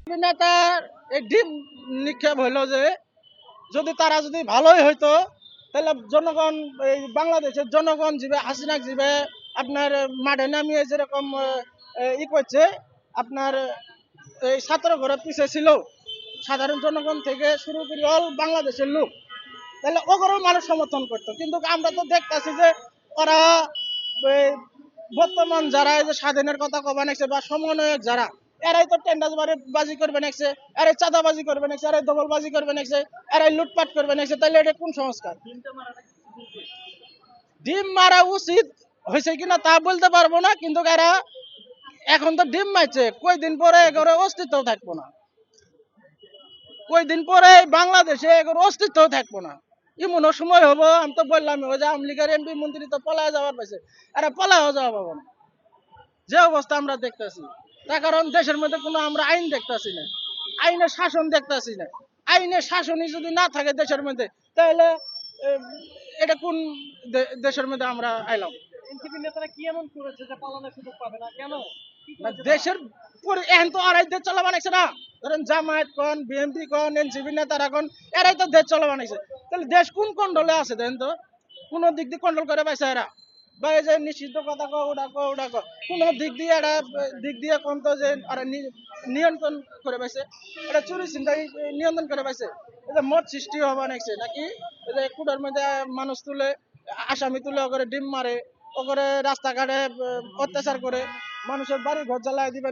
নেতার এই ডিম নিক্ষেপ হইলো যে যদি তারা যদি ভালোই হইতো তাহলে জনগণ এই বাংলাদেশের জনগণ জিবে হাসিনা জিবে আপনার মাঠে নামিয়ে যেরকম ই করছে আপনার এই ছাত্র ঘরের পিছিয়ে ছিল সাধারণ জনগণ থেকে শুরু করে অল বাংলাদেশের লোক তাহলে ওগরও মানুষ সমর্থন করতো কিন্তু আমরা তো দেখতেছি যে ওরা এই বর্তমান যারা এই যে স্বাধীনের কথা কবা নাকছে বা সমন্বয়ক যারা এরাই তো টেন্ডার বাজি করবে নাকছে, এরাই চাঁদাবাজি করবে নাকছে, এরাই দখলবাজি করবে নাকছে, এরাই লুটপাট করবে নাকছে। তাহলে এটা কোন সংস্কার? ডিম মারা উচিত হয়েছে কিনা তা বলতে পারবো না, কিন্তু এরা এখন তো ডিম মারছে, কয়দিন পরে এগুলো অস্তিত্ব থাকবো না, কয়দিন পরে বাংলাদেশে এগুলো অস্তিত্ব থাকবো না। এমনও সময় হবো, আমি তো বললাম ওই যে আওয়ামী লীগের এমপি মন্ত্রী তো পলায় যাওয়ার পাইছে, এরা পলায়ও যাওয়া পাবো না যে অবস্থা আমরা দেখতেছি। তার কারণ দেশের মধ্যে কোনো আমরা আইন দেখতেছি না, আইনের শাসন দেখতেছি না। আইনের শাসনই যদি না থাকে দেশের মধ্যে তাহলে এটা কোন দেশের মধ্যে আমরা আইলাম? এনসিপি নেতারা কি এমন করেছে যে পালানোর সুযোগ পাবে না কেন? দেশের এখন তো আড়াই দেশ চলা বানাইছে না, ধরেন জামায়াত কোন বিএনপি কোন এনসিপি নেতারা কোন এরাই তো দেশ চলা বানাইছে। তাহলে দেশ কোন কন্ট্রোলে আছে দেন তো? কোন দিক দিয়ে কন্ট্রোল করে পাইছে এরা? বা এই যে নিষিদ্ধ কথা কো ওটা কো ওটা কো কোন দিক দিয়ে এরা দিক দিয়ে কোন তো যে আর নিয়ন্ত্রণ করে পাইছে? এটা চুরি চিন্তাই নিয়ন্ত্রণ করে পাইছে? এই যে মত সৃষ্টি হওয়া বানাইছে নাকি? এই যে কুটার মধ্যে মানুষ তুলে আসামি তুলে ওকে ডিম মারে, ওকে রাস্তাঘাটে অত্যাচার করে মানুষের বাড়ি ঘর জ্বালায় দিবেন।